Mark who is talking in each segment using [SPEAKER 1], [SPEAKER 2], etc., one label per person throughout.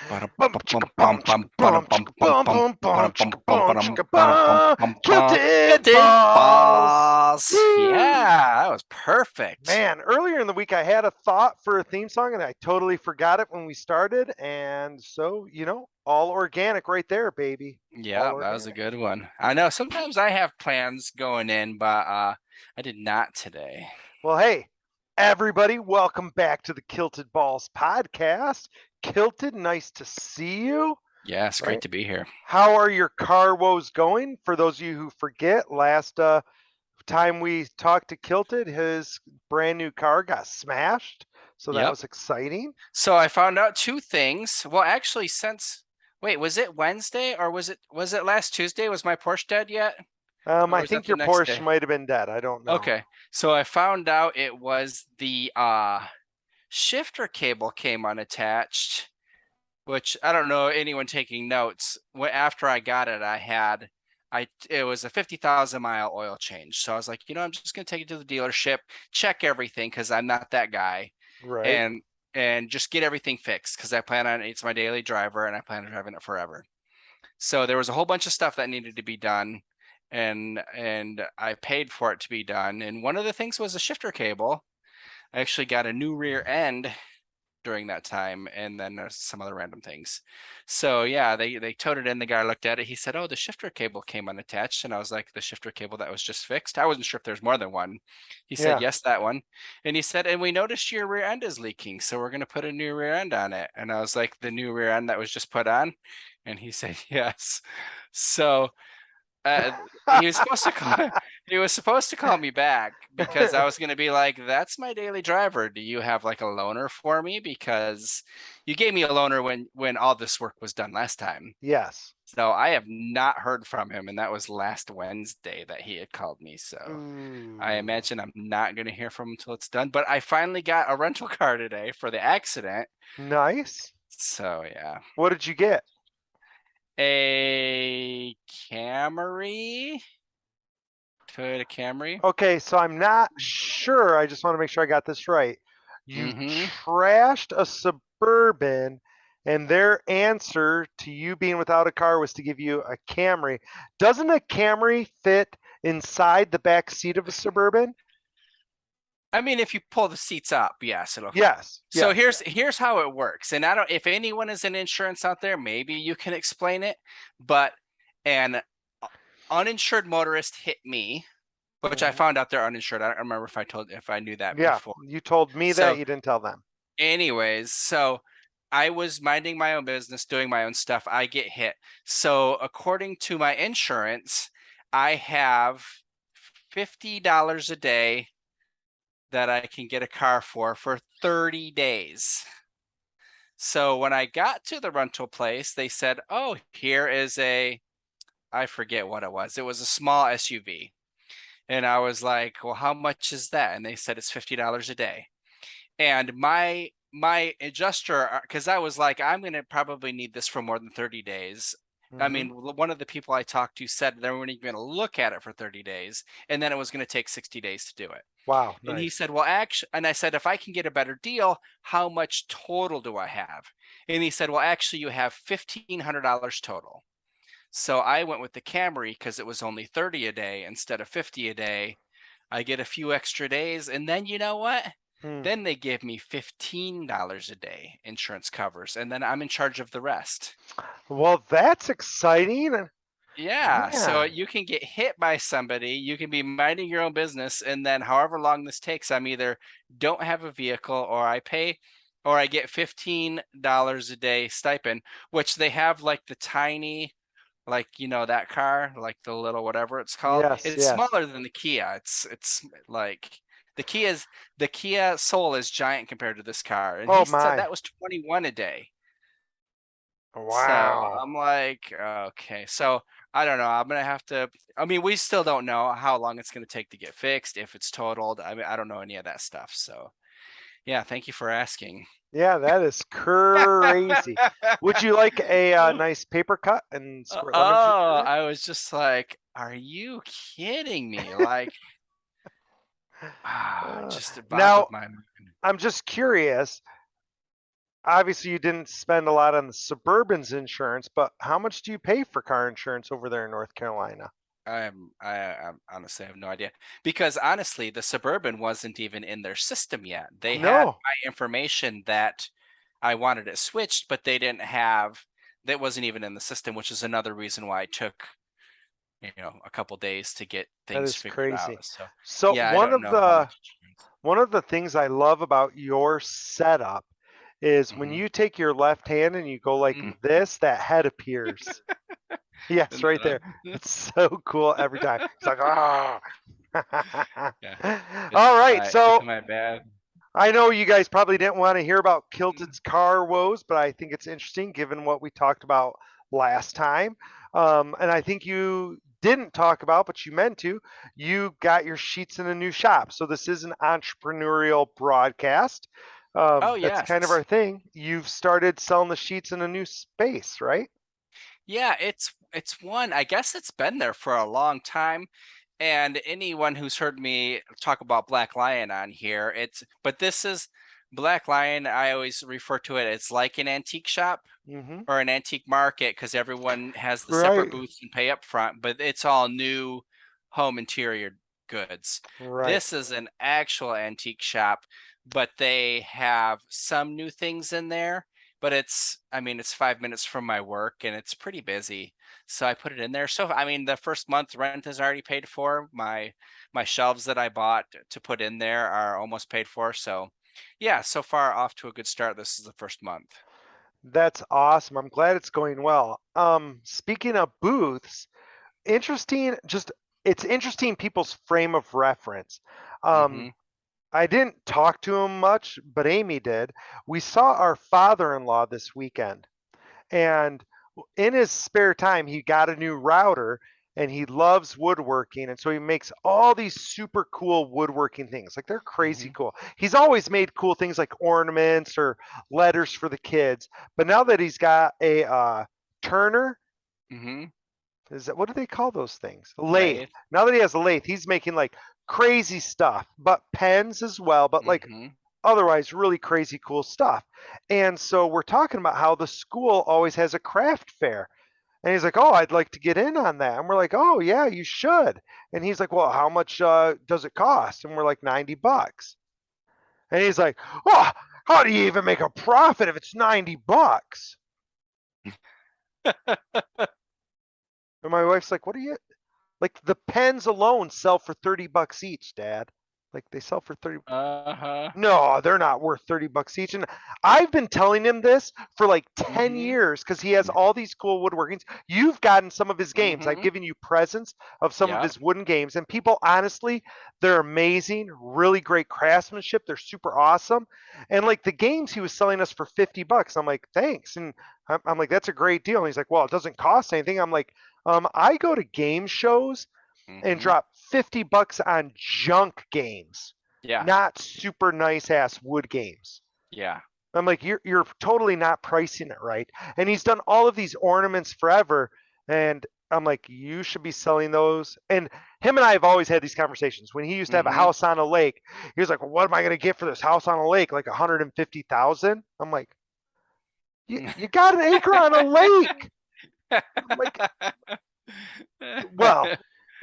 [SPEAKER 1] Bum chicka bum chicka bum chicka bum bum bum chicka bum chicka bum. Kilted
[SPEAKER 2] Guilty
[SPEAKER 1] balls.
[SPEAKER 2] balls.
[SPEAKER 1] Woo!
[SPEAKER 2] Yeah, that was perfect.
[SPEAKER 1] Man, earlier in the week I had a thought for a theme song and I totally forgot it when we started. And so, all organic right there, baby. All
[SPEAKER 2] Yeah, that was a
[SPEAKER 1] organic.
[SPEAKER 2] good one. I know sometimes I have plans going in, but I did not today.
[SPEAKER 1] Well, hey, everybody, welcome back to the Kilted Balls podcast. Kilted, nice to see you.
[SPEAKER 2] Yeah, it's great
[SPEAKER 1] Right?
[SPEAKER 2] to be here.
[SPEAKER 1] How are your car woes going? For those of you who forget, last time we talked to Kilted, his brand new car got smashed. So that
[SPEAKER 2] Yep.
[SPEAKER 1] was exciting.
[SPEAKER 2] So I found out two things. Well, actually, wait, was it Wednesday or was it last Tuesday? Was my Porsche dead yet? Or
[SPEAKER 1] I
[SPEAKER 2] was that
[SPEAKER 1] think
[SPEAKER 2] the
[SPEAKER 1] your
[SPEAKER 2] next
[SPEAKER 1] Porsche
[SPEAKER 2] day?
[SPEAKER 1] might have been dead. I don't know.
[SPEAKER 2] Okay. So I found out it was the shifter cable came unattached, which I don't know anyone taking notes. After I got it, it was a 50,000 mile oil change. So I was like, I'm just gonna take it to the dealership, check everything because I'm not that guy,
[SPEAKER 1] Right.
[SPEAKER 2] and just get everything fixed because I plan on it's my daily driver and I plan on driving it forever. So there was a whole bunch of stuff that needed to be done, and I paid for it to be done. And one of the things was a shifter cable. I actually got a new rear end during that time, and then there's some other random things. So yeah, they towed it in. The guy looked at it. He said, "Oh, the shifter cable came unattached," and I was like, "The shifter cable that was just fixed?" I wasn't sure if there's more than one. He said,
[SPEAKER 1] Yeah.
[SPEAKER 2] "Yes, that one," and he said, "And we noticed your rear end is leaking, so we're gonna put a new rear end on it." And I was like, "The new rear end that was just put on?" And he said, "Yes." So uh, he was supposed to call he was supposed to call me back because I was going to be like, that's my daily driver. Do you have like a loaner for me? Because you gave me a loaner when all this work was done last time.
[SPEAKER 1] Yes.
[SPEAKER 2] So I have not heard from him, and that was last Wednesday that he had called me. So I
[SPEAKER 1] Ooh.
[SPEAKER 2] imagine I'm not going to hear from him until it's done. But I finally got a rental car today for the accident.
[SPEAKER 1] Nice.
[SPEAKER 2] So yeah,
[SPEAKER 1] What did you get?
[SPEAKER 2] a Camry, Toyota Camry.
[SPEAKER 1] Okay, so I'm not sure. I just want to make sure I got this right. You
[SPEAKER 2] Mm-hmm.
[SPEAKER 1] trashed a Suburban, and their answer to you being without a car was to give you a Camry. Doesn't a Camry fit inside the back seat of a Suburban?
[SPEAKER 2] I mean, if you pull the seats up, yes, it'll.
[SPEAKER 1] Yes,
[SPEAKER 2] So
[SPEAKER 1] yes.
[SPEAKER 2] here's how it works. And I don't if anyone is in insurance out there, maybe you can explain it. But an uninsured motorist hit me, which I
[SPEAKER 1] Mhm.
[SPEAKER 2] found out they're uninsured. I don't remember if I knew that
[SPEAKER 1] Yeah,
[SPEAKER 2] before.
[SPEAKER 1] you told me that.
[SPEAKER 2] So,
[SPEAKER 1] You didn't tell them.
[SPEAKER 2] anyways, so I was minding my own business, doing my own stuff. I get hit. So according to my insurance, I have $50 a day that I can get a car for 30 days. So when I got to the rental place, they said, "Oh, here is I forget what it was. It was a small SUV." And I was like, "Well, how much is that?" And they said it's $50 a day. And my adjuster, because I was like, I'm gonna probably need this for more than 30 days. I
[SPEAKER 1] Hmm.
[SPEAKER 2] mean, one of the people I talked to said they weren't even gonna look at it for 30 days, and then it was gonna take 60 days to do it.
[SPEAKER 1] Wow,
[SPEAKER 2] And he
[SPEAKER 1] nice.
[SPEAKER 2] said, "Well, actually," and I said, "If I can get a better deal, how much total do I have?" And he said, "Well, actually, you have $1,500 total." So I went with the Camry because it was only 30 a day instead of 50 a day. I get a few extra days, and then you know what?
[SPEAKER 1] Hmm.
[SPEAKER 2] Then they give me $15 a day insurance covers, and then I'm in charge of the rest.
[SPEAKER 1] Well, that's exciting.
[SPEAKER 2] Yeah, so
[SPEAKER 1] Man.
[SPEAKER 2] you can get hit by somebody, you can be minding your own business, and then however long this takes, I'm either don't have a vehicle or I get $15 a day stipend, which they have like the tiny, like that car, like the little whatever it's called.
[SPEAKER 1] Yes,
[SPEAKER 2] It's
[SPEAKER 1] yes.
[SPEAKER 2] smaller than the Kia. It's like the Kia Soul is giant compared to this car. And he
[SPEAKER 1] Oh
[SPEAKER 2] said
[SPEAKER 1] my.
[SPEAKER 2] that was 21 a day. So
[SPEAKER 1] Wow.
[SPEAKER 2] I'm like, okay. So I don't know. I'm gonna have to. I mean, we still don't know how long it's gonna take to get fixed, if it's totaled. I mean, I don't know any of that stuff. So yeah, thank you for asking.
[SPEAKER 1] Yeah, that is crazy. Would you like a nice paper cut and squirt lemon juice in
[SPEAKER 2] Oh,
[SPEAKER 1] it?
[SPEAKER 2] I was just like, are you kidding me? Like,
[SPEAKER 1] Uh,
[SPEAKER 2] just it boggled
[SPEAKER 1] now,
[SPEAKER 2] my mind.
[SPEAKER 1] I'm just curious. obviously you didn't spend a lot on the Suburban's insurance, but how much do you pay for car insurance over there in North Carolina?
[SPEAKER 2] I honestly have no idea because honestly, the Suburban wasn't even in their system yet. They had
[SPEAKER 1] No,
[SPEAKER 2] my information that I wanted it switched, but they didn't have that wasn't even in the system, which is another reason why it took, a couple days to get
[SPEAKER 1] that
[SPEAKER 2] things
[SPEAKER 1] is
[SPEAKER 2] figured out.
[SPEAKER 1] crazy.
[SPEAKER 2] So
[SPEAKER 1] So
[SPEAKER 2] yeah, I don't know how much insurance.
[SPEAKER 1] one of the things I love about your setup is when
[SPEAKER 2] Hmm.
[SPEAKER 1] you take your left hand and you go like this, that head appears. Yes, right there. It's so cool every time. It's like, ah.
[SPEAKER 2] Yeah,
[SPEAKER 1] All right,
[SPEAKER 2] it's
[SPEAKER 1] so
[SPEAKER 2] my bad.
[SPEAKER 1] I know you guys probably didn't want to hear about Kilted's car woes, but I think it's interesting given what we talked about last time. And I think you didn't talk about, but you meant to. You got your sheets in a new shop. So this is an entrepreneurial broadcast.
[SPEAKER 2] Oh
[SPEAKER 1] That's kind of
[SPEAKER 2] yes.
[SPEAKER 1] our thing. You've started selling the sheets in a new space, right?
[SPEAKER 2] Yeah, it's one. I guess it's been there for a long time. And anyone who's heard me talk about Black Lion on here, but this is Black Lion. I always refer to it as like an antique shop
[SPEAKER 1] Mm-hmm.
[SPEAKER 2] or an antique market because everyone has the separate
[SPEAKER 1] Right.
[SPEAKER 2] booths and pay up front, but it's all new home interior goods.
[SPEAKER 1] Right.
[SPEAKER 2] This is an actual antique shop, but they have some new things in there. But I mean, it's 5 minutes from my work and it's pretty busy. So I put it in there. So I mean, the first month rent is already paid for. My shelves that I bought to put in there are almost paid for. So yeah, so far off to a good start. This is the first month.
[SPEAKER 1] That's awesome. I'm glad it's going well. Speaking of booths, interesting, just it's interesting people's frame of reference.
[SPEAKER 2] Mm-hmm.
[SPEAKER 1] Um, I didn't talk to him much, but Amy did. We saw our father-in-law this weekend, and in his spare time, he got a new router and he loves woodworking. And so he makes all these super cool woodworking things. Like they're crazy
[SPEAKER 2] Mm-hmm.
[SPEAKER 1] cool. He's always made cool things like ornaments or letters for the kids. But now that he's got a turner,
[SPEAKER 2] Mm-hmm.
[SPEAKER 1] is that what do they call those things? A lathe.
[SPEAKER 2] Lathe.
[SPEAKER 1] Now that he has a lathe, he's making like crazy stuff, but pens as well, but like
[SPEAKER 2] Mm-hmm.
[SPEAKER 1] otherwise really crazy cool stuff. And so we're talking about how the school always has a craft fair. And he's like, "Oh, I'd like to get in on that." And we're like, "Oh, yeah, you should." And he's like, "Well, how much does it cost?" And we're like, $90. And he's like, "Oh, how do you even make a profit if it's $90?" And my wife's like, "What are you like the pens alone sell for $30 each, Dad. Like they sell for 30.
[SPEAKER 2] Uh-huh.
[SPEAKER 1] No, they're not worth $30 each. And I've been telling him this for like 10
[SPEAKER 2] Mm-hmm.
[SPEAKER 1] years because he has all these cool woodworkings. You've gotten some of his games. I've
[SPEAKER 2] Mm-hmm.
[SPEAKER 1] given you presents of some of
[SPEAKER 2] Yep.
[SPEAKER 1] his wooden games. And people, honestly, they're amazing, really great craftsmanship. They're super awesome. And like the games he was selling us for $50. I'm like, thanks. And I'm like, that's a great deal. And he's like, well, it doesn't cost anything. I'm like, I go to game shows and
[SPEAKER 2] Mm-hmm.
[SPEAKER 1] drop $50 on junk games,
[SPEAKER 2] Yeah.
[SPEAKER 1] not super nice ass wood games.
[SPEAKER 2] Yeah.
[SPEAKER 1] I'm like, you're totally not pricing it right. And he's done all of these ornaments forever. And I'm like, you should be selling those. And him and I have always had these conversations. When he used to have a
[SPEAKER 2] Mm-hmm.
[SPEAKER 1] house on a lake, he was like, well, what am I going to get for this house on a lake? Like 150,000. I'm like, you got an acre on a lake. I'm like, well,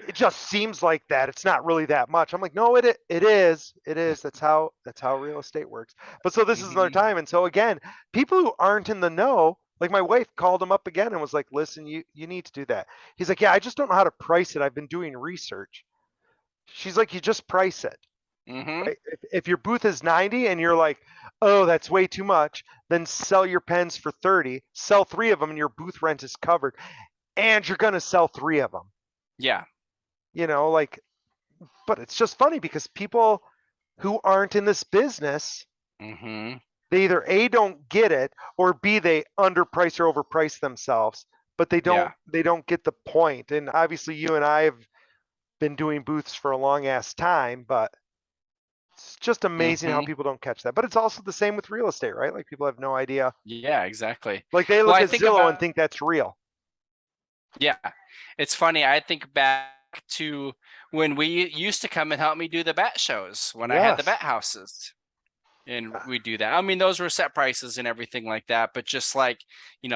[SPEAKER 1] it just seems like that. It's not really that much. I'm like, no, it is. It is. That's how real estate works. But so this is another
[SPEAKER 2] Mm-hmm.
[SPEAKER 1] time. And so again, people who aren't in the know, like my wife called him up again and was like, listen, you need to do that. He's like, yeah, I just don't know how to price it. I've been doing research. She's like, you just price it.
[SPEAKER 2] Mm-hmm.
[SPEAKER 1] Right? If your booth is 90 and you're like, oh, that's way too much, then sell your pens for 30, sell three of them and your booth rent is covered. And you're gonna sell three of them.
[SPEAKER 2] Yeah.
[SPEAKER 1] Like, but it's just funny because people who aren't in this business,
[SPEAKER 2] Mm-hmm.
[SPEAKER 1] they either A don't get it or B they underprice or overprice themselves, but
[SPEAKER 2] Yeah.
[SPEAKER 1] they don't get the point. And obviously you and I have been doing booths for a long ass time, but it's just amazing how
[SPEAKER 2] Mm-hmm.
[SPEAKER 1] people don't catch that. But it's also the same with real estate, right? Like people have no idea.
[SPEAKER 2] Yeah, exactly.
[SPEAKER 1] Like they
[SPEAKER 2] Well,
[SPEAKER 1] look
[SPEAKER 2] I
[SPEAKER 1] at
[SPEAKER 2] think
[SPEAKER 1] Zillow and
[SPEAKER 2] about
[SPEAKER 1] think that's real.
[SPEAKER 2] yeah. It's funny. I think back to when we used to come and help me do the bat shows when I had the
[SPEAKER 1] Yes.
[SPEAKER 2] bat houses. and we do that. I mean, those were set prices and everything like that, but just like,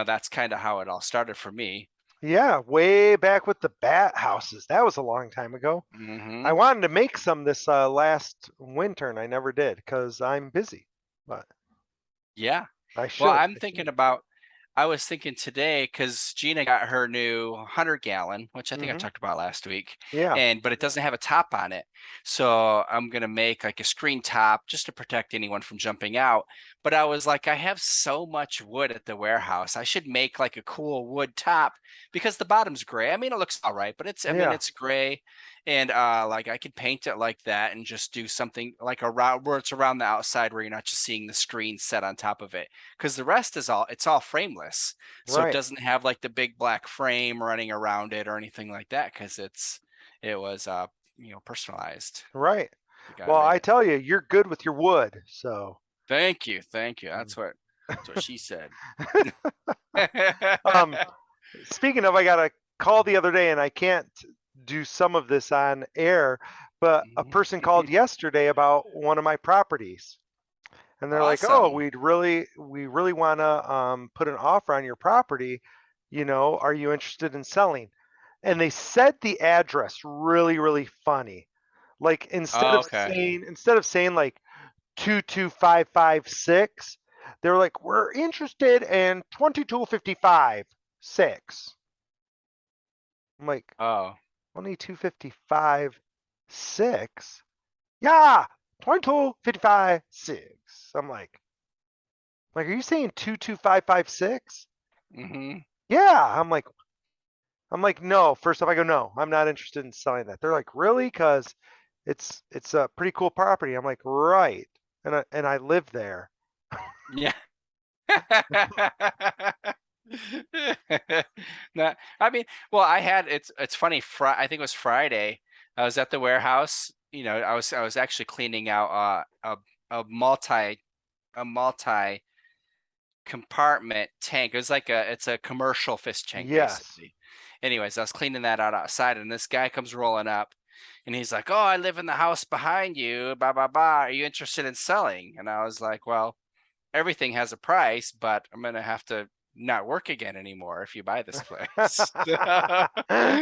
[SPEAKER 2] that's kind of how it all started for me.
[SPEAKER 1] Yeah, way back with the bat houses. That was a long time ago. I
[SPEAKER 2] Hmm.
[SPEAKER 1] wanted to make some this last winter and I never did because I'm busy, but
[SPEAKER 2] Yeah.
[SPEAKER 1] I
[SPEAKER 2] Well,
[SPEAKER 1] should.
[SPEAKER 2] I'm thinking about, I was thinking today because Gina got her new 100-gallon, which I think I
[SPEAKER 1] Hmm.
[SPEAKER 2] talked about last week,
[SPEAKER 1] Yeah,
[SPEAKER 2] but it doesn't have a top on it. So I'm gonna make like a screen top just to protect anyone from jumping out. But I was like, I have so much wood at the warehouse. I should make like a cool wood top because the bottom's gray. I mean, it looks all right, but I mean,
[SPEAKER 1] yeah,
[SPEAKER 2] it's gray. And like I could paint it like that and just do something like around where it's around the outside where you're not just seeing the screen set on top of it, because the rest is it's all frameless, so it
[SPEAKER 1] right,
[SPEAKER 2] doesn't have like the big black frame running around it or anything like that, because it was personalized.
[SPEAKER 1] right.
[SPEAKER 2] The guy
[SPEAKER 1] Well, I
[SPEAKER 2] made.
[SPEAKER 1] tell you, you're good with your wood, so.
[SPEAKER 2] Thank you. That's what she said.
[SPEAKER 1] um, Speaking of, I got a call the other day, and I can't do some of this on air, but a person called yesterday about one of my properties. And they're like, "Oh,
[SPEAKER 2] Awesome.
[SPEAKER 1] we really want to put an offer on your property. Are you interested in selling?" And they said the address really, really funny. Like
[SPEAKER 2] Okay.
[SPEAKER 1] instead of saying like 22556, they were like, "We're interested in 2255 6." I'm like,
[SPEAKER 2] Oh.
[SPEAKER 1] 2255 6? Yeah, 2255 6. I'm like, are you saying 22556?
[SPEAKER 2] Hmm.
[SPEAKER 1] Yeah. I'm like, no. First off, I go, no, I'm not interested in selling that. They're like, really? Because it's a pretty cool property. I'm like, right. And I live there.
[SPEAKER 2] Yeah. Not, I mean, well, it's funny. I think it was Friday. I was at the warehouse. I was actually cleaning out a multi compartment tank. It's a commercial fish tank
[SPEAKER 1] Yes.
[SPEAKER 2] basically. Anyways, I was cleaning that out outside, and this guy comes rolling up, and he's like, "Oh, I live in the house behind you. Blah blah blah. Are you interested in selling?" And I was like, "Well, everything has a price, but I'm gonna have to not work again anymore if you buy this place."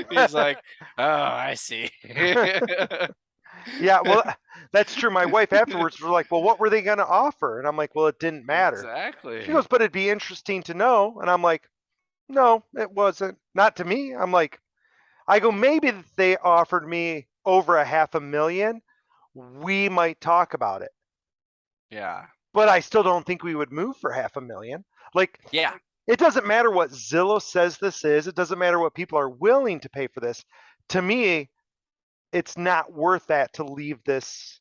[SPEAKER 2] He's like, "Oh, I see."
[SPEAKER 1] Yeah, well, that's true. My wife afterwards was like, well, what were they going to offer? And I'm like, well, it didn't matter. She goes,
[SPEAKER 2] Exactly.
[SPEAKER 1] but it'd be interesting to know. And I'm like, no, it wasn't. Not to me. I go, maybe if they offered me over a half a million, we might talk about it.
[SPEAKER 2] Yeah.
[SPEAKER 1] But I still don't think we would move for half a million. Like,
[SPEAKER 2] Yeah.
[SPEAKER 1] it doesn't matter what Zillow says this is. It doesn't matter what people are willing to pay for this. To me, it's not worth that to leave this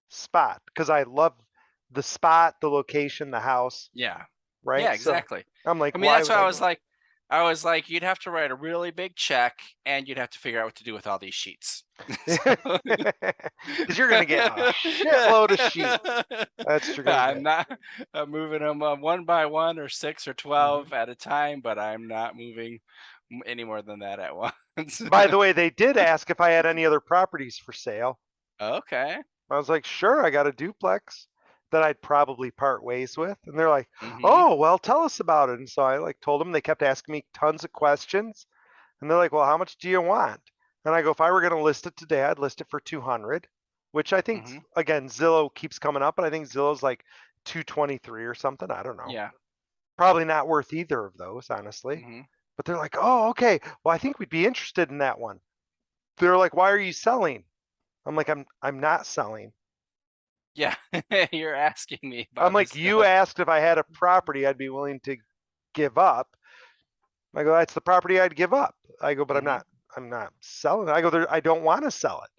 [SPEAKER 1] spot because I love the spot, the location, the house,
[SPEAKER 2] Yeah.
[SPEAKER 1] right?
[SPEAKER 2] Yeah,
[SPEAKER 1] So
[SPEAKER 2] exactly.
[SPEAKER 1] I'm like,
[SPEAKER 2] I mean,
[SPEAKER 1] why
[SPEAKER 2] that's
[SPEAKER 1] would
[SPEAKER 2] why
[SPEAKER 1] I go?
[SPEAKER 2] I was like, you'd have to write a really big check and you'd have to figure out what to do with all these sheets. So
[SPEAKER 1] Because you're going to get a shitload of sheets. That's what you're going to
[SPEAKER 2] I'm
[SPEAKER 1] get.
[SPEAKER 2] not moving them one by one or 6 or
[SPEAKER 1] Mhm.
[SPEAKER 2] 12 at a time, but I'm not moving any more than that at once.
[SPEAKER 1] By the way, they did ask if I had any other properties for sale.
[SPEAKER 2] Okay.
[SPEAKER 1] I was like, sure, I got a duplex that I'd probably part ways with. And they're like,
[SPEAKER 2] Hmm.
[SPEAKER 1] oh, well, tell us about it. And so I like told them, they kept asking me tons of questions. And they're like, well, how much do you want? And I go, if I were going to list it today, I'd list it for 200, which I think,
[SPEAKER 2] Hmm.
[SPEAKER 1] again, Zillow keeps coming up, and I think Zillow's like 223 or something. I don't know.
[SPEAKER 2] Yeah.
[SPEAKER 1] Probably not worth either of those, honestly.
[SPEAKER 2] Hmm.
[SPEAKER 1] But they're like, oh, okay. Well, I think we'd be interested in that one. They're like, why are you selling? I'm like, I'm not selling.
[SPEAKER 2] Yeah. You're asking me
[SPEAKER 1] I'm
[SPEAKER 2] about this
[SPEAKER 1] like, you
[SPEAKER 2] stuff.
[SPEAKER 1] asked if I had a property I'd be willing to give up. I go, that's the property I'd give up. I go, but
[SPEAKER 2] Hmm.
[SPEAKER 1] I'm not selling it. I go, I don't want to sell it.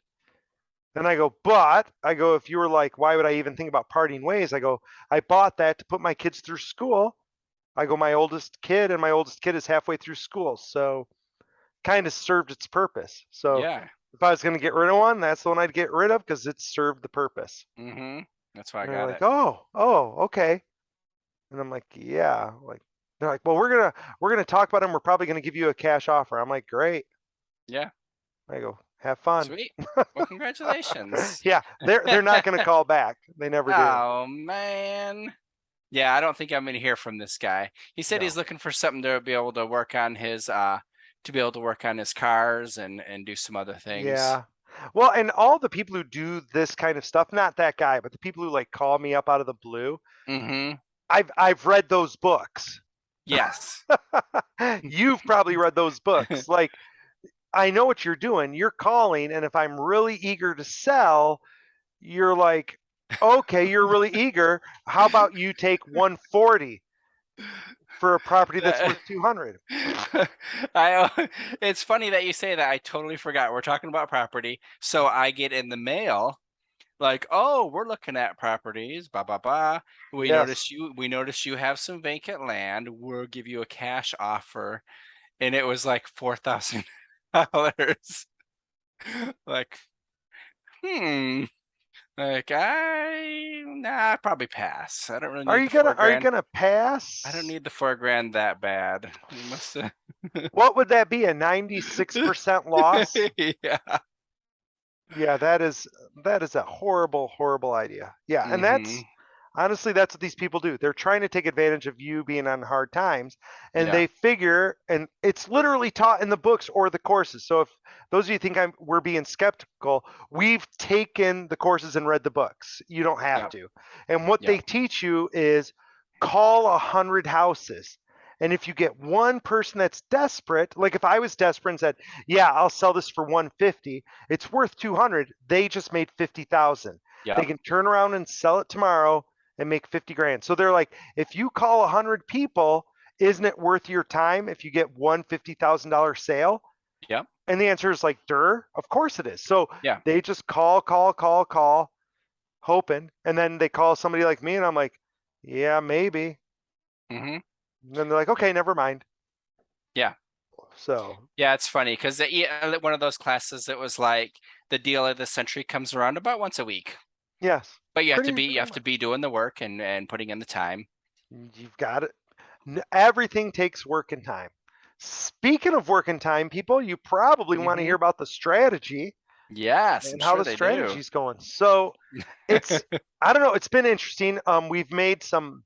[SPEAKER 1] Then I go, but I go, if you were like, why would I even think about parting ways? I go, I bought that to put my kids through school. I go, my oldest kid is halfway through school. So kind of served its purpose. So
[SPEAKER 2] Yeah.
[SPEAKER 1] if I was going to get rid of one, that's the one I'd get rid of because it served the purpose.
[SPEAKER 2] Hmm. That's why I
[SPEAKER 1] And they're
[SPEAKER 2] got
[SPEAKER 1] like,
[SPEAKER 2] it.
[SPEAKER 1] oh, okay. And I'm like, yeah. Like, they're like, well, we're gonna talk about them. We're probably gonna give you a cash offer. I'm like, great.
[SPEAKER 2] Yeah.
[SPEAKER 1] I go, Have fun.
[SPEAKER 2] Sweet. Well, congratulations.
[SPEAKER 1] Yeah, they're not going to call back. They never do.
[SPEAKER 2] Oh man. Yeah, I don't think I'm gonna hear from this guy. He said he's
[SPEAKER 1] No.
[SPEAKER 2] looking for something to be able to work on his cars and do some other things.
[SPEAKER 1] Yeah. Well, and all the people who do this kind of stuff, not that guy, but the people who like call me up out of the blue,
[SPEAKER 2] Mm-hmm.
[SPEAKER 1] I've read those books.
[SPEAKER 2] Yes.
[SPEAKER 1] You've probably read those books. Like, I know what you're doing. You're calling, and if I'm really eager to sell, you're like, okay, you're really eager. How about you take 140 for a property that's worth 200?
[SPEAKER 2] It's funny that you say that. I totally forgot. We're talking about property. So I get in the mail like, oh, we're looking at properties, blah blah blah.
[SPEAKER 1] Yes.
[SPEAKER 2] We notice you have some vacant land. We'll give you a cash offer. And it was like $4,000. Like, hmm. Like I'd probably pass. I don't really
[SPEAKER 1] Are
[SPEAKER 2] need
[SPEAKER 1] you
[SPEAKER 2] the four
[SPEAKER 1] gonna
[SPEAKER 2] grand.
[SPEAKER 1] pass?
[SPEAKER 2] I don't need the 4 grand that bad. You must have.
[SPEAKER 1] What would that be? A 96% loss?
[SPEAKER 2] Yeah.
[SPEAKER 1] Yeah, that is a horrible, horrible idea. Yeah, and
[SPEAKER 2] Mm-hmm.
[SPEAKER 1] honestly, that's what these people do. They're trying to take advantage of you being on hard times, and
[SPEAKER 2] Yeah.
[SPEAKER 1] they figure, and it's literally taught in the books or the courses. So if those of you think we're being skeptical, we've taken the courses and read the books. You don't have
[SPEAKER 2] Yep.
[SPEAKER 1] to. And what they
[SPEAKER 2] Yep.
[SPEAKER 1] teach you is call 100 houses. And if you get one person that's desperate, like if I was desperate and said, "Yeah, I'll sell this for 150," it's worth 200. They just made 50,000. They
[SPEAKER 2] Yep.
[SPEAKER 1] can turn around and sell it tomorrow and make 50 grand. So they're like, if you call 100 people, isn't it worth your time if you get one $50,000 sale?
[SPEAKER 2] Yep.
[SPEAKER 1] And the answer is like, of course it is. So
[SPEAKER 2] Yeah.
[SPEAKER 1] they just call, hoping. And then they call somebody like me, and I'm like, yeah, maybe.
[SPEAKER 2] Mm-hmm.
[SPEAKER 1] And then they're like, okay, never mind.
[SPEAKER 2] Yeah.
[SPEAKER 1] So,
[SPEAKER 2] Yeah, it's funny because one of those classes that was like the deal of the century comes around about once a week.
[SPEAKER 1] yes.
[SPEAKER 2] But you have to
[SPEAKER 1] Pretty
[SPEAKER 2] be doing the work and putting in the time.
[SPEAKER 1] You've got it. Everything takes work and time. Speaking of work and time, people, you probably want to hear
[SPEAKER 2] Mm-hmm.
[SPEAKER 1] about the strategy
[SPEAKER 2] Yes, I'm
[SPEAKER 1] and how
[SPEAKER 2] sure
[SPEAKER 1] the
[SPEAKER 2] they do.
[SPEAKER 1] strategy's going. So it's, I don't know, it's been interesting. We've made some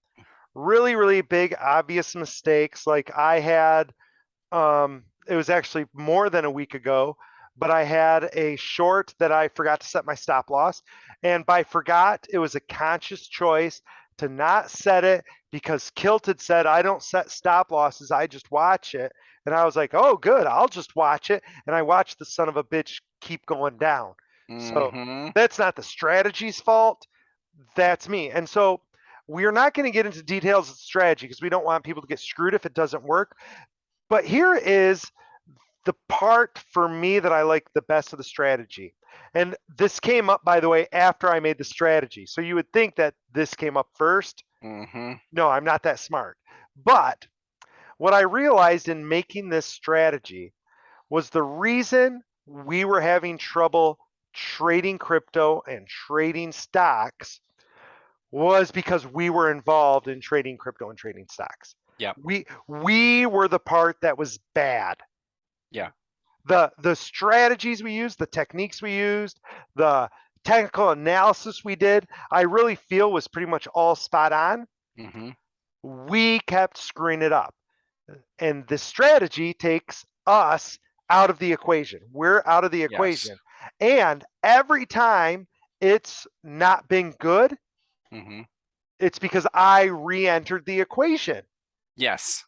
[SPEAKER 1] really, really big, obvious mistakes. Like I had, it was actually more than a week ago, but I had a short that I forgot to set my stop loss. And by forgot, it was a conscious choice to not set it because Kilt had said, I don't set stop losses, I just watch it. And I was like, oh, good, I'll just watch it. And I watched the son of a bitch keep going down. So
[SPEAKER 2] Mm-hmm.
[SPEAKER 1] that's not the strategy's fault. That's me. And so we're not going to get into details of strategy because we don't want people to get screwed if it doesn't work. But here is the part for me that I like the best of the strategy. And this came up, by the way, after I made the strategy. So you would think that this came up first.
[SPEAKER 2] Mm-hmm.
[SPEAKER 1] No, I'm not that smart. But what I realized in making this strategy was the reason we were having trouble trading crypto and trading stocks was because we were involved in trading crypto and trading stocks.
[SPEAKER 2] Yep.
[SPEAKER 1] We were the part that was bad.
[SPEAKER 2] Yeah.
[SPEAKER 1] The strategies we used, the techniques we used, the technical analysis we did, I really feel was pretty much all spot on.
[SPEAKER 2] Mm-hmm.
[SPEAKER 1] We kept screwing it up. And the strategy takes us out of the equation. We're out of the
[SPEAKER 2] Yes.
[SPEAKER 1] equation. And every time it's not been good,
[SPEAKER 2] Mm-hmm.
[SPEAKER 1] it's because I re-entered the equation.
[SPEAKER 2] Yes.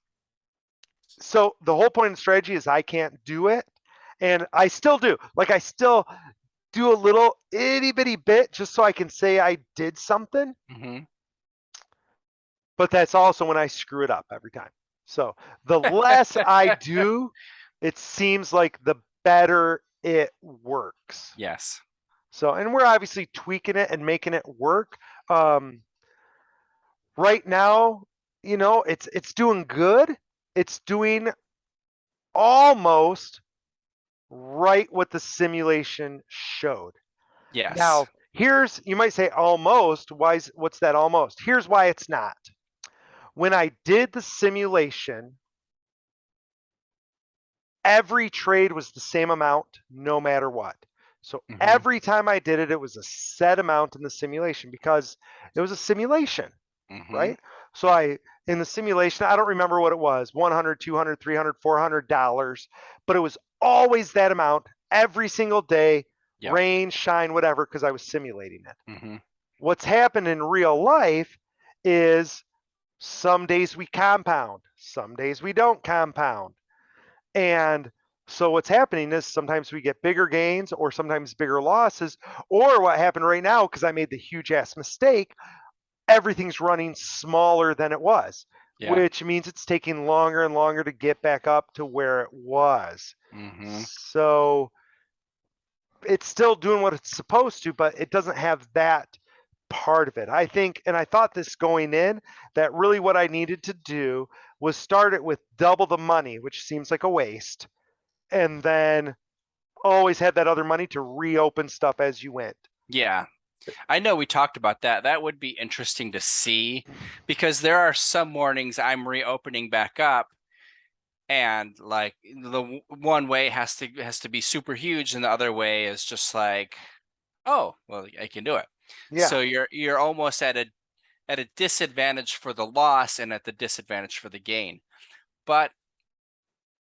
[SPEAKER 1] So the whole point of strategy is I can't do it. And I still do. Like I still do a little itty bitty bit just so I can say I did something.
[SPEAKER 2] Mm-hmm.
[SPEAKER 1] But that's also when I screw it up every time. So the less I do, it seems like the better it works.
[SPEAKER 2] Yes.
[SPEAKER 1] So, and we're obviously tweaking it and making it work. Right now, you know, it's doing good. It's doing almost right what the simulation showed.
[SPEAKER 2] Yes.
[SPEAKER 1] Now, here's, you might say almost, what's that almost? Here's why it's not. When I did the simulation, every trade was the same amount no matter what. So
[SPEAKER 2] Mhm.
[SPEAKER 1] every time I did it, it was a set amount in the simulation because it was a simulation,
[SPEAKER 2] Mhm.
[SPEAKER 1] right? So in the simulation, I don't remember what it was, 100, 200, 300, $400, but it was always that amount every single day,
[SPEAKER 2] Yep.
[SPEAKER 1] rain, shine, whatever, because I was simulating it.
[SPEAKER 2] Mhm.
[SPEAKER 1] What's happened in real life is some days we compound, some days we don't compound. And so what's happening is sometimes we get bigger gains or sometimes bigger losses. Or what happened right now, because I made the huge ass mistake, everything's running smaller than it was,
[SPEAKER 2] Yeah.
[SPEAKER 1] which means it's taking longer and longer to get back up to where it was.
[SPEAKER 2] Mhm.
[SPEAKER 1] So it's still doing what it's supposed to, but it doesn't have that part of it. I think, and I thought this going in, that really what I needed to do was start it with double the money, which seems like a waste, and then always had that other money to reopen stuff as you went.
[SPEAKER 2] Yeah. I know we talked about that. That would be interesting to see because there are some mornings I'm reopening back up and like the one way has to be super huge and the other way is just like, oh, well, I can do it.
[SPEAKER 1] Yeah.
[SPEAKER 2] So you're almost at a disadvantage for the loss and at the disadvantage for the gain. But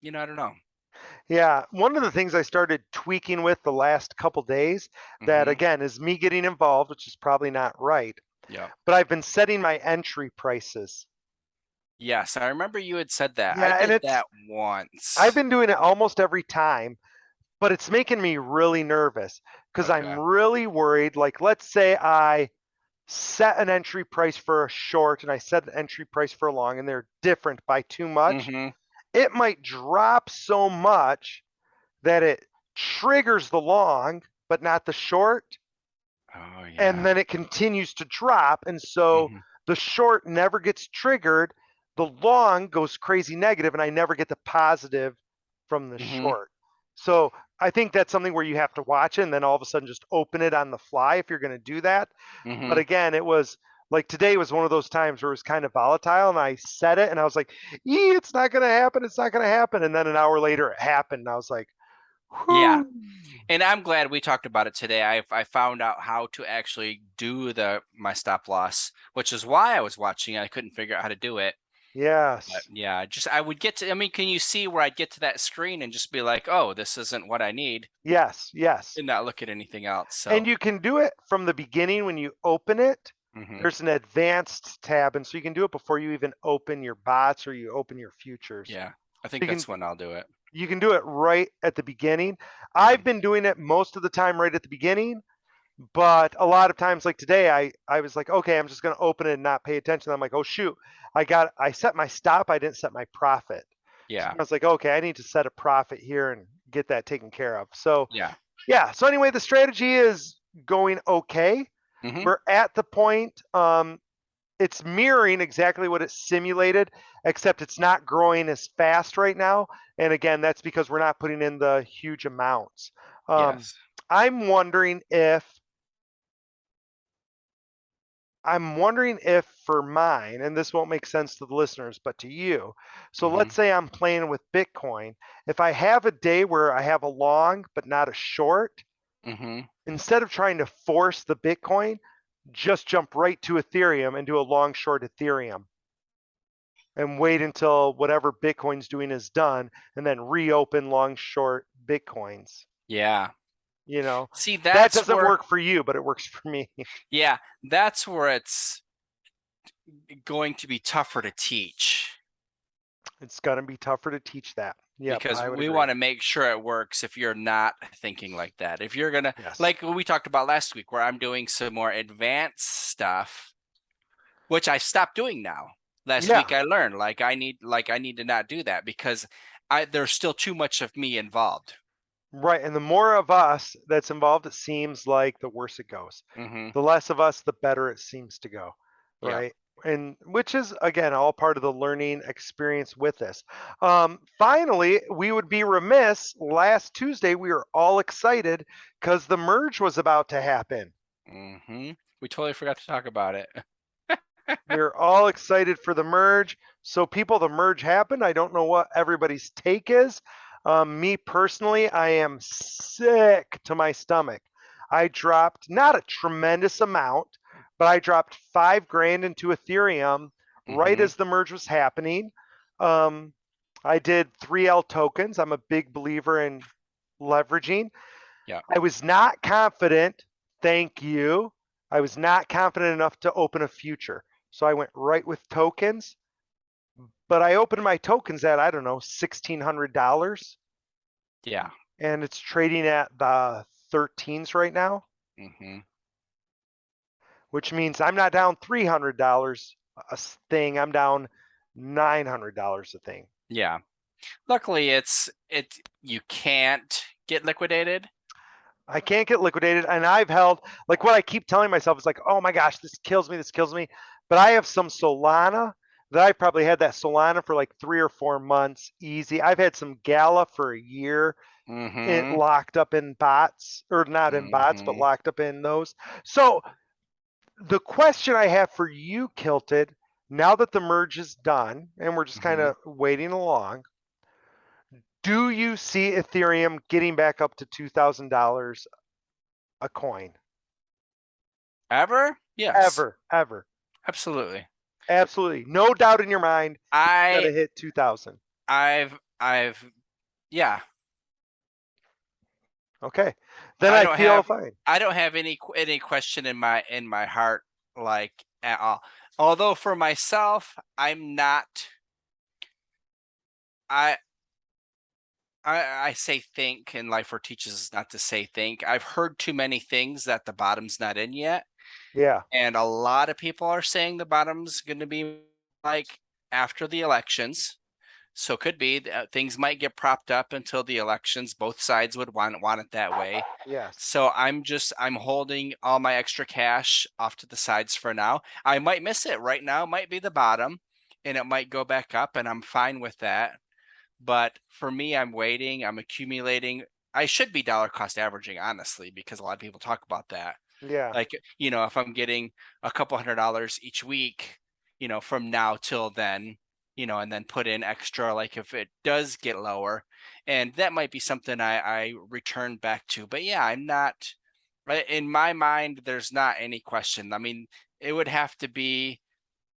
[SPEAKER 2] I don't know.
[SPEAKER 1] Yeah. One of the things I started tweaking with the last couple days that
[SPEAKER 2] Mhm.
[SPEAKER 1] again is me getting involved, which is probably not right,
[SPEAKER 2] Yeah.
[SPEAKER 1] but I've been setting my entry prices.
[SPEAKER 2] Yes, I remember you had said that. I
[SPEAKER 1] Yeah, and
[SPEAKER 2] did that
[SPEAKER 1] I've
[SPEAKER 2] once.
[SPEAKER 1] been doing it almost every time, but it's making me really nervous because I'm
[SPEAKER 2] Okay.
[SPEAKER 1] really worried. Like, let's say I set an entry price for a short and I set an entry price for a long, and they're different by too much.
[SPEAKER 2] Mhm.
[SPEAKER 1] It might drop so much that it triggers the long, but not the short.
[SPEAKER 2] Oh
[SPEAKER 1] And
[SPEAKER 2] yeah.
[SPEAKER 1] then it continues to drop. And so
[SPEAKER 2] Mhm.
[SPEAKER 1] the short never gets triggered. The long goes crazy negative, and I never get the positive from the
[SPEAKER 2] Mhm.
[SPEAKER 1] short. So I think that's something where you have to watch it and then all of a sudden just open it on the fly if you're going to do that. But
[SPEAKER 2] Mhm.
[SPEAKER 1] again, it was like today was one of those times where it was kind of volatile, and I said it and I was like, it's not going to happen. It's not going to happen. And then an hour later it happened. And I was like,
[SPEAKER 2] Yeah.
[SPEAKER 1] whew.
[SPEAKER 2] And I'm glad we talked about it today. I found out how to actually do my stop loss, which is why I was watching. I couldn't figure out how to do it. But
[SPEAKER 1] Yes.
[SPEAKER 2] yeah, just I would get to. I mean, can you see where I'd get to that screen and just be like, "Oh, this isn't what I need,"
[SPEAKER 1] Yes. Yes.
[SPEAKER 2] and not look at anything else.
[SPEAKER 1] And
[SPEAKER 2] So,
[SPEAKER 1] you can do it from the beginning when you open it.
[SPEAKER 2] mhm.
[SPEAKER 1] There's an advanced tab, and so you can do it before you even open your bots or you open your futures.
[SPEAKER 2] Yeah, I
[SPEAKER 1] So
[SPEAKER 2] think that's when I'll do it.
[SPEAKER 1] you can do it right at the beginning.
[SPEAKER 2] Mhm.
[SPEAKER 1] I've been doing it most of the time right at the beginning, but a lot of times like today I was like, okay, I'm just going to open it and not pay attention. I'm like, oh shoot, I set my stop, I didn't set my profit. So
[SPEAKER 2] Yeah,
[SPEAKER 1] I was like, okay, I need to set a profit here and get that taken care of. So
[SPEAKER 2] yeah.
[SPEAKER 1] yeah, so anyway, the strategy is going okay.
[SPEAKER 2] Mhm.
[SPEAKER 1] We're at the point, it's mirroring exactly what it simulated, except it's not growing as fast right now. And again, that's because we're not putting in the huge amounts. Um,
[SPEAKER 2] Yes.
[SPEAKER 1] I'm wondering if for mine, and this won't make sense to the listeners, but to you. So
[SPEAKER 2] Mhm.
[SPEAKER 1] let's say I'm playing with Bitcoin. If I have a day where I have a long but not a short,
[SPEAKER 2] Mhm.
[SPEAKER 1] instead of trying to force the Bitcoin, just jump right to Ethereum and do a long short Ethereum and wait until whatever Bitcoin's doing is done and then reopen long short Bitcoins.
[SPEAKER 2] Yeah.
[SPEAKER 1] You know,
[SPEAKER 2] See,
[SPEAKER 1] that
[SPEAKER 2] that's
[SPEAKER 1] doesn't
[SPEAKER 2] where.
[SPEAKER 1] work for you, but it works for me.
[SPEAKER 2] Yeah, that's where it's going to be tougher to teach
[SPEAKER 1] It's going to be tougher to teach that. Yep,
[SPEAKER 2] because
[SPEAKER 1] I would
[SPEAKER 2] we
[SPEAKER 1] agree.
[SPEAKER 2] want to make sure it works if you're not thinking like that. If you're gonna,
[SPEAKER 1] Yes.
[SPEAKER 2] like we talked about last week, where I'm doing some more advanced stuff, which I stopped doing now. Last
[SPEAKER 1] Yeah,
[SPEAKER 2] week I learned I need to not do that because there's still too much of me involved.
[SPEAKER 1] right. And the more of us that's involved, it seems like the worse it goes.
[SPEAKER 2] Mm-hmm.
[SPEAKER 1] The less of us, the better it seems to go.
[SPEAKER 2] Yep.
[SPEAKER 1] Right. And which is, again, all part of the learning experience with this. Finally, we would be remiss. Last Tuesday, we were all excited because the merge was about to happen.
[SPEAKER 2] Mm-hmm. We totally forgot to talk about it.
[SPEAKER 1] We were all excited for the merge. So, people, the merge happened. I don't know what everybody's take is. Me personally, I am sick to my stomach. I dropped not a tremendous amount, but I dropped 5 grand into Ethereum right
[SPEAKER 2] Mm-hmm.
[SPEAKER 1] as the merge was happening. Um, I did 3L tokens. I'm a big believer in leveraging.
[SPEAKER 2] Yeah.
[SPEAKER 1] I was not confident. Thank you. I was not confident enough to open a future. So I went right with tokens, but I opened my tokens at, I don't know, $1,600
[SPEAKER 2] Yeah.
[SPEAKER 1] and it's trading at the 13s right now,
[SPEAKER 2] Mm-hmm.
[SPEAKER 1] which means I'm not down $300 a thing. I'm down $900 a thing.
[SPEAKER 2] Yeah. Luckily, you can't get liquidated.
[SPEAKER 1] I can't get liquidated, and I've held like what I keep telling myself is like, oh my gosh, this kills me, this kills me. But I have some Solana that I've probably had that Solana for like 3 or 4 months easy. I've had some Gala for a year, it
[SPEAKER 2] Mm-hmm.
[SPEAKER 1] locked up in bots, or not in bots, but
[SPEAKER 2] Mm-hmm.
[SPEAKER 1] locked up in those. So the question I have for you, Kilted, now that the merge is done and we're just kind
[SPEAKER 2] Mm-hmm.
[SPEAKER 1] of waiting along, do you see Ethereum getting back up to $2,000 a coin?
[SPEAKER 2] Ever? Yes.
[SPEAKER 1] Ever, ever.
[SPEAKER 2] Absolutely.
[SPEAKER 1] Absolutely. No doubt in your mind, it's got
[SPEAKER 2] I
[SPEAKER 1] to hit 2000.
[SPEAKER 2] I've yeah.
[SPEAKER 1] Okay. Then
[SPEAKER 2] I
[SPEAKER 1] I
[SPEAKER 2] don't
[SPEAKER 1] feel
[SPEAKER 2] have
[SPEAKER 1] fine.
[SPEAKER 2] I don't have any question in my heart like at all. Although for myself, I'm not I I say think, and life or teaches us not to say think. I've heard too many things that the bottom's not in yet.
[SPEAKER 1] Yeah.
[SPEAKER 2] And a lot of people are saying the bottom's going to be like after the elections. So could be things might get propped up until the elections. Both sides would want it that way.
[SPEAKER 1] Yes.
[SPEAKER 2] So I'm holding all my extra cash off to the sides for now. I might miss it right now. Might be the bottom, and it might go back up, and I'm fine with that. But for me, I'm waiting. I'm accumulating. I should be dollar cost averaging, honestly, because a lot of people talk about that.
[SPEAKER 1] Yeah.
[SPEAKER 2] Like, if I'm getting a couple $100 each week, from now till then, and then put in extra, like if it does get lower, and that might be something I return back to. But yeah, I'm not, in my mind, there's not any question. I mean, it would have to be,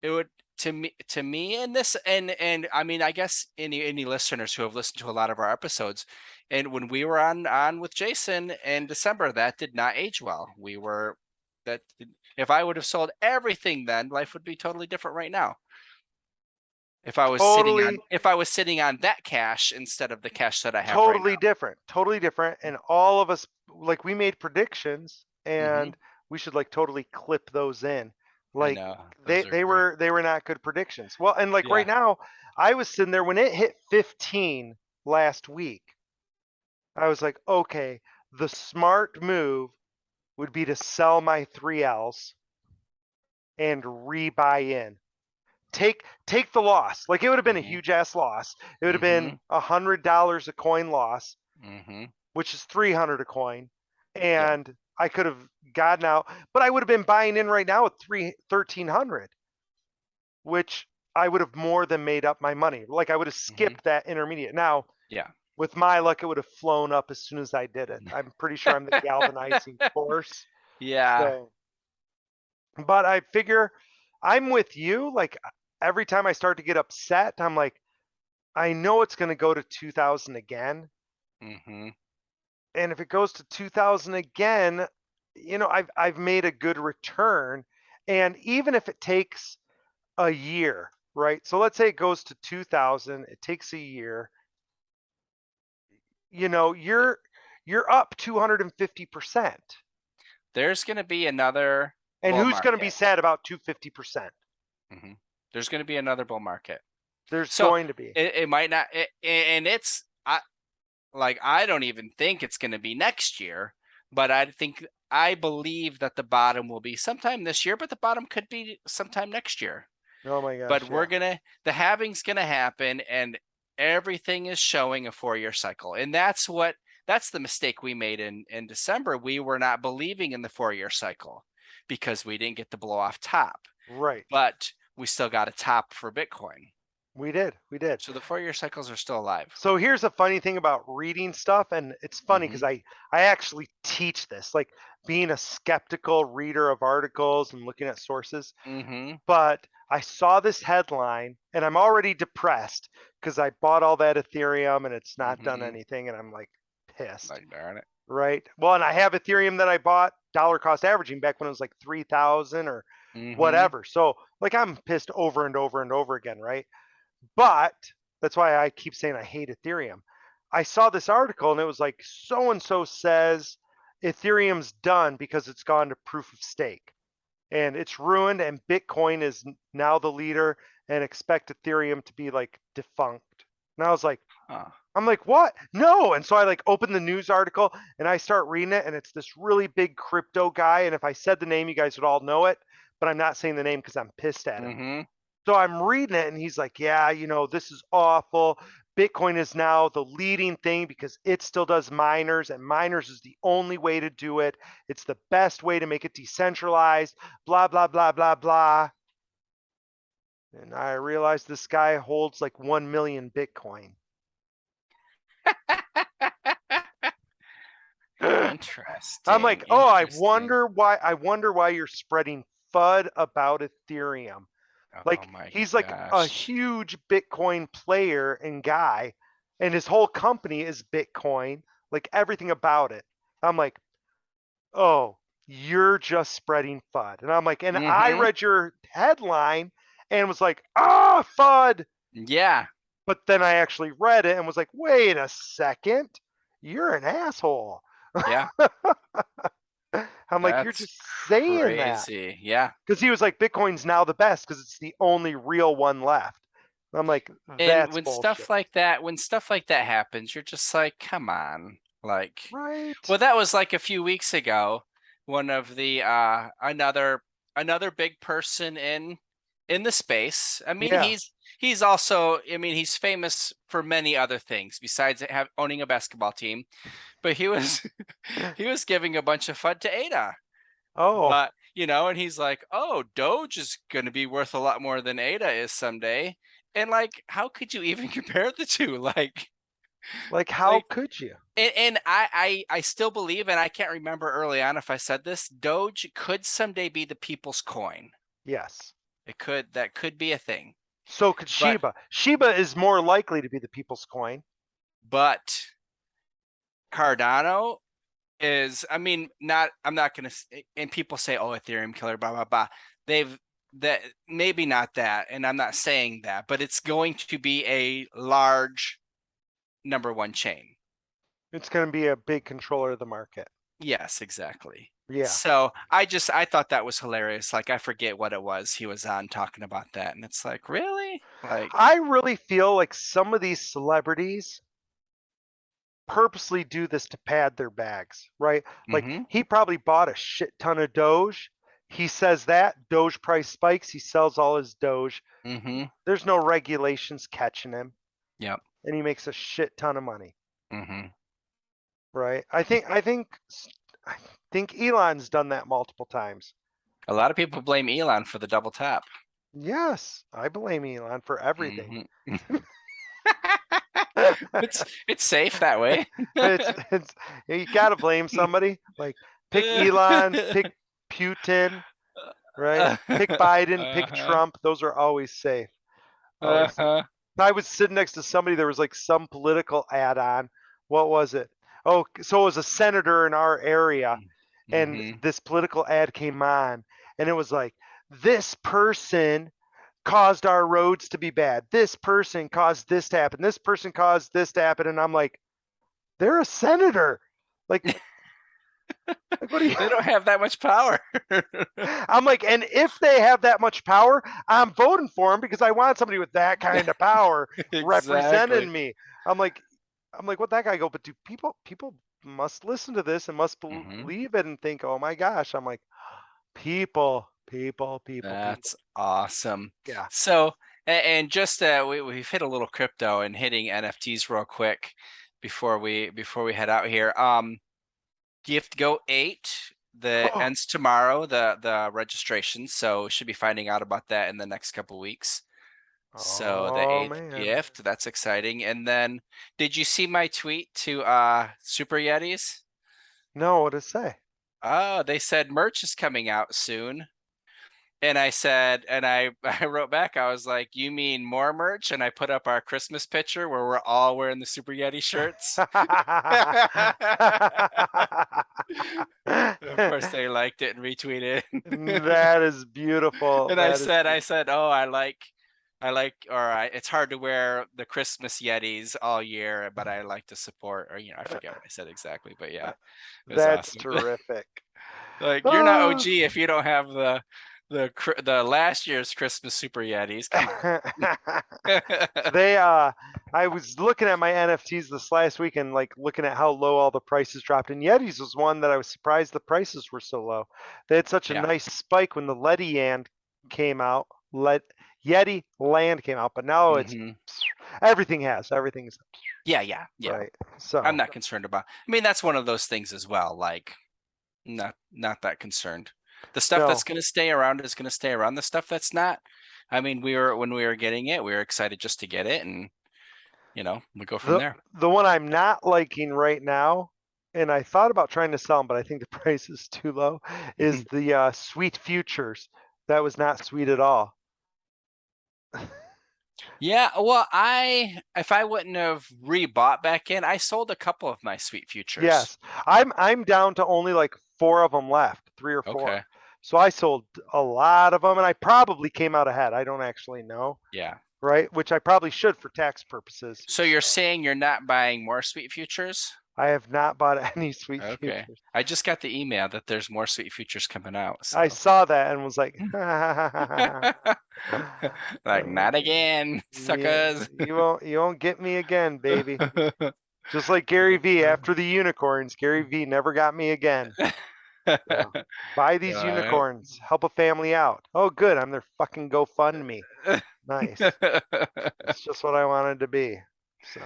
[SPEAKER 2] it would, to me and this and I mean, I guess any listeners who have listened to a lot of our episodes, and when we were on with Jason in December, that did not age well. We were that If I would have sold everything, then life would be totally different right now.
[SPEAKER 1] Totally,
[SPEAKER 2] If I was sitting on that cash instead of the cash that I have right
[SPEAKER 1] totally different. Totally different. And all of us, like, we made predictions
[SPEAKER 2] now.
[SPEAKER 1] and we should like totally clip those in.
[SPEAKER 2] I
[SPEAKER 1] Like
[SPEAKER 2] know,
[SPEAKER 1] they
[SPEAKER 2] those are
[SPEAKER 1] they
[SPEAKER 2] great.
[SPEAKER 1] were they were not good predictions. Well, and like right
[SPEAKER 2] Yeah.
[SPEAKER 1] now, I was sitting there when it hit 15 last week. I was like, okay, the smart move would be to sell my 3Ls and rebuy in. Take the loss. Like it would have been a
[SPEAKER 2] Mm-hmm.
[SPEAKER 1] huge ass loss. It would have
[SPEAKER 2] Mm-hmm.
[SPEAKER 1] been $100 a coin loss,
[SPEAKER 2] Mm-hmm.
[SPEAKER 1] which is 300 a coin,
[SPEAKER 2] Yeah.
[SPEAKER 1] and I could have gotten out, but I would have been buying in right now at 1300, which I would have more than made up my money. Like I would have
[SPEAKER 2] Mm-hmm.
[SPEAKER 1] skipped that intermediate. Now,
[SPEAKER 2] Yeah.
[SPEAKER 1] with my luck, it would have flown up as soon as I did it. I'm pretty sure I'm the galvanizing force.
[SPEAKER 2] Yeah.
[SPEAKER 1] So, but I figure I'm with you. Like every time I start to get upset, I'm like, I know it's going to go to 2000 again.
[SPEAKER 2] Mm-hmm.
[SPEAKER 1] And if it goes to 2000 again, I've made a good return. And even if it takes a year, right? So let's say it goes to 2000, it takes a year, you're up 250%.
[SPEAKER 2] There's going to be another
[SPEAKER 1] And
[SPEAKER 2] bull
[SPEAKER 1] who's going to be
[SPEAKER 2] market.
[SPEAKER 1] sad about 250%?
[SPEAKER 2] Mm-hmm. There's going to be another bull market.
[SPEAKER 1] There's
[SPEAKER 2] So
[SPEAKER 1] going to be.
[SPEAKER 2] it might not, and I don't even think it's going to be next year, but I believe that the bottom will be sometime this year, but the bottom could be sometime next year.
[SPEAKER 1] Oh my gosh,
[SPEAKER 2] But
[SPEAKER 1] yeah.
[SPEAKER 2] the halving's gonna happen, and everything is showing a 4-year cycle, and that's the mistake we made in December. We were not believing in the 4-year cycle because we didn't get the blow off top,
[SPEAKER 1] Right.
[SPEAKER 2] but we still got a top for Bitcoin.
[SPEAKER 1] We did. We did.
[SPEAKER 2] So the 4-year cycles are still alive.
[SPEAKER 1] So here's a funny thing about reading stuff, and it's funny because I actually teach this, like being a skeptical reader of articles and looking at sources.
[SPEAKER 2] Mm-hmm.
[SPEAKER 1] But I saw this headline, and I'm already depressed because I bought all that Ethereum and it's not done
[SPEAKER 2] Mm-hmm.
[SPEAKER 1] anything, and I'm like pissed,
[SPEAKER 2] Like darn it.
[SPEAKER 1] right? Well, and I have Ethereum that I bought dollar cost averaging back when it was like 3,000 or
[SPEAKER 2] Mm-hmm.
[SPEAKER 1] whatever. So like I'm pissed over and over and over again, right? But that's why I keep saying I hate Ethereum. I saw this article and it was like so and so says Ethereum's done because it's gone to proof of stake and it's ruined and Bitcoin is now the leader and expect Ethereum to be like defunct. And I was like,
[SPEAKER 2] Huh.
[SPEAKER 1] I'm like, what? No. And so I like open the news article and I start reading it and it's this really big crypto guy. And if I said the name, you guys would all know it, but I'm not saying the name because I'm pissed at him.
[SPEAKER 2] Mm-hmm.
[SPEAKER 1] So I'm reading it and he's like, yeah, this is awful. Bitcoin is now the leading thing because it still does miners and miners is the only way to do it. It's the best way to make it decentralized, blah, blah, blah, blah, blah. And I realized this guy holds like 1 million Bitcoin. I'm like,
[SPEAKER 2] Interesting.
[SPEAKER 1] oh,
[SPEAKER 2] Interesting.
[SPEAKER 1] I wonder why you're spreading FUD about Ethereum.
[SPEAKER 2] Oh
[SPEAKER 1] Like
[SPEAKER 2] my
[SPEAKER 1] he's like a
[SPEAKER 2] gosh.
[SPEAKER 1] huge Bitcoin player and guy, and his whole company is Bitcoin, like everything about it. I'm like, oh, you're just spreading FUD. And I'm like, and I
[SPEAKER 2] Mm-hmm.
[SPEAKER 1] read your headline and was like, ah, FUD.
[SPEAKER 2] Yeah.
[SPEAKER 1] But then I actually read it and was like, wait a second, you're an asshole.
[SPEAKER 2] Yeah.
[SPEAKER 1] I'm like, you're
[SPEAKER 2] That's
[SPEAKER 1] just saying that.
[SPEAKER 2] crazy. Yeah.
[SPEAKER 1] Because he was like, Bitcoin's now the best because it's the only real one left. I'm like,
[SPEAKER 2] And
[SPEAKER 1] that's bullshit.
[SPEAKER 2] when stuff like that happens, you're just like, come on. Like,
[SPEAKER 1] Right?
[SPEAKER 2] well, that was like a few weeks ago. One of the another big person in the space. I mean,
[SPEAKER 1] Yeah.
[SPEAKER 2] he's also, I mean, he's famous for many other things besides owning a basketball team. But he was he was giving a bunch of FUD to Ada.
[SPEAKER 1] Oh,
[SPEAKER 2] But and he's like, "Oh, Doge is going to be worth a lot more than Ada is someday." And like, how could you even compare the two?
[SPEAKER 1] like how
[SPEAKER 2] Like,
[SPEAKER 1] could you?
[SPEAKER 2] and I still believe, and I can't remember early on if I said this, Doge could someday be the people's coin.
[SPEAKER 1] Yes.
[SPEAKER 2] That could be a thing.
[SPEAKER 1] So could
[SPEAKER 2] But
[SPEAKER 1] Shiba. Shiba is more likely to be the people's coin.
[SPEAKER 2] but Cardano is, I mean, not, I'm not going to, and people say, oh, Ethereum killer, blah, blah, blah. They've, that maybe not that, and I'm not saying that, but it's going to be a large number one chain.
[SPEAKER 1] It's going to be a big controller of the market.
[SPEAKER 2] Yes, exactly.
[SPEAKER 1] Yeah.
[SPEAKER 2] So I thought that was hilarious. Like I forget what it was he was on talking about that, and it's like, really? Like,
[SPEAKER 1] I really feel like some of these celebrities purposely do this to pad their bags, right? Like
[SPEAKER 2] mm-hmm,
[SPEAKER 1] he probably bought a shit ton of Doge. He says that Doge price spikes, he sells all his Doge.
[SPEAKER 2] mm-hmm,
[SPEAKER 1] There's no regulations catching him,
[SPEAKER 2] yep,
[SPEAKER 1] and he makes a shit ton of money,
[SPEAKER 2] mm-hmm.
[SPEAKER 1] right? I think Elon's done that multiple times.
[SPEAKER 2] A lot of people blame Elon for the double tap.
[SPEAKER 1] Yes, I blame Elon for everything.
[SPEAKER 2] Mm-hmm. It's safe that way.
[SPEAKER 1] it's you gotta blame somebody. Like pick Elon, pick Putin, right? Pick Biden, pick
[SPEAKER 2] Uh-huh.
[SPEAKER 1] Trump. Those are always safe. Always safe.
[SPEAKER 2] Uh-huh.
[SPEAKER 1] I was sitting next to somebody. There was like some political ad on. What was it? Oh, so it was a senator in our area, and
[SPEAKER 2] Mm-hmm.
[SPEAKER 1] this political ad came on, and it was like, this person caused our roads to be bad. This person caused this to happen. This person caused this to happen. And I'm like, they're a senator. Like, like what do you?
[SPEAKER 2] They don't have that much power.
[SPEAKER 1] I'm like, and if they have that much power, I'm voting for them because I want somebody with that kind of power
[SPEAKER 2] Exactly.
[SPEAKER 1] representing me. I'm like, what that guy go? But do people must listen to this and must
[SPEAKER 2] Mm-hmm.
[SPEAKER 1] believe it and think, oh my gosh. I'm like, people.
[SPEAKER 2] That's awesome.
[SPEAKER 1] Yeah.
[SPEAKER 2] So, and just we've hit a little crypto and hitting NFTs real quick before we head out here. Gift Go 8 that
[SPEAKER 1] Oh,
[SPEAKER 2] ends tomorrow, the registration. So should be finding out about that in the next couple weeks. So the
[SPEAKER 1] Oh
[SPEAKER 2] 8th
[SPEAKER 1] man.
[SPEAKER 2] gift, that's exciting. And then did you see my tweet to Super Yetis?
[SPEAKER 1] No, what did it say?
[SPEAKER 2] Oh, they said merch is coming out soon. And I said, and I I wrote back, I was like, you mean more merch? And I put up our Christmas picture where we're all wearing the Super Yeti shirts. Of course, they liked it and retweeted.
[SPEAKER 1] That is beautiful.
[SPEAKER 2] And
[SPEAKER 1] That is
[SPEAKER 2] I said, oh, it's hard to wear the Christmas Yetis all year, but I like to support, or I forget what I said exactly, but yeah, it was
[SPEAKER 1] That's
[SPEAKER 2] awesome.
[SPEAKER 1] terrific.
[SPEAKER 2] Like you're not OG if you don't have the last year's Christmas Super Yetis. Come on.
[SPEAKER 1] They I was looking at my NFTs this last week and like looking at how low all the prices dropped. And Yetis was one that I was surprised the prices were so low. They had such a
[SPEAKER 2] Yeah.
[SPEAKER 1] nice spike when the Letty Land came out. Yeti Land came out, but now it's
[SPEAKER 2] Mhm.
[SPEAKER 1] everything's
[SPEAKER 2] Yeah.
[SPEAKER 1] right. So
[SPEAKER 2] I'm not concerned about. I mean, that's one of those things as well. Like, not that concerned. The stuff that's
[SPEAKER 1] no.
[SPEAKER 2] going to stay around is going to stay around. The stuff that's not, I mean, when we were getting it, we were excited just to get it, and we go from
[SPEAKER 1] The
[SPEAKER 2] there.
[SPEAKER 1] the one I'm not liking right now, and I thought about trying to sell them, but I think the price is too low, is the Sweet Futures. That was not sweet at all.
[SPEAKER 2] Yeah, well, if I wouldn't have rebought back in, I sold a couple of my Sweet Futures.
[SPEAKER 1] Yes, I'm down to only like 4 of them left, 3 or 4.
[SPEAKER 2] Okay.
[SPEAKER 1] So I sold a lot of them, and I probably came out ahead. I don't actually know,
[SPEAKER 2] Yeah.
[SPEAKER 1] right? Which I probably should for tax purposes.
[SPEAKER 2] So you're saying you're not buying more Sweet Futures?
[SPEAKER 1] I have not bought any Sweet
[SPEAKER 2] Okay.
[SPEAKER 1] Futures.
[SPEAKER 2] I just got the email that there's more Sweet Futures coming out. So.
[SPEAKER 1] I saw that and was like,
[SPEAKER 2] Like, not again, suckers.
[SPEAKER 1] You won't get me again, baby. Just like Gary V after the unicorns, Gary V never got me again. So, buy these unicorns, help a family out. Oh, good, I'm their fucking GoFundMe. Nice. It's just what I wanted to be. So.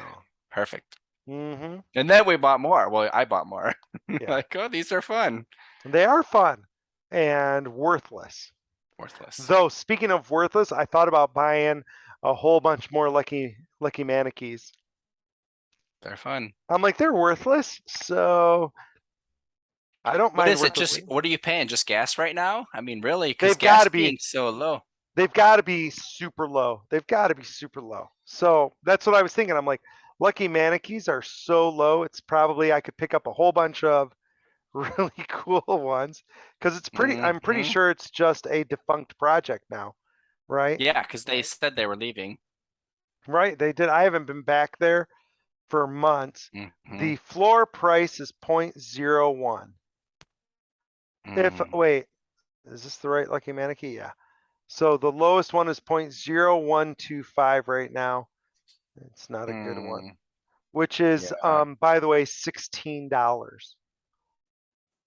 [SPEAKER 2] Perfect.
[SPEAKER 1] Mm-hmm.
[SPEAKER 2] And then we bought more. Well, I bought more.
[SPEAKER 1] Yeah.
[SPEAKER 2] Like, oh, these are fun.
[SPEAKER 1] They are fun and worthless.
[SPEAKER 2] Worthless.
[SPEAKER 1] Though, speaking of worthless, I thought about buying a whole bunch more Lucky Manikeys.
[SPEAKER 2] They're fun.
[SPEAKER 1] I'm like, they're worthless, so I don't mind.
[SPEAKER 2] What is it? Just what are you paying? Just gas right now? I mean, really? Because gas being so low.
[SPEAKER 1] They've got to be super low. They've got to be super low. So that's what I was thinking. I'm like, Lucky Manikeys are so low. It's probably I could pick up a whole bunch of really cool ones because it's pretty. I'm pretty sure it's just a defunct project now, right?
[SPEAKER 2] Yeah, because they said they were leaving.
[SPEAKER 1] Right, they did. I haven't been back there for months. The floor price is 0.01. If wait, is this the right Lucky Manakee? Yeah. So the lowest one is 0.0125 right now. It's not a good one, which is by the way $16.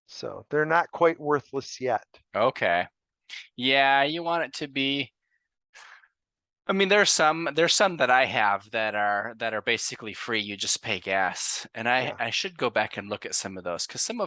[SPEAKER 1] So they're not quite worthless yet.
[SPEAKER 2] Okay. Yeah, you want it to be. I mean, there's some that I have that are basically free. You just pay gas, and I should go back and look at some of those because some of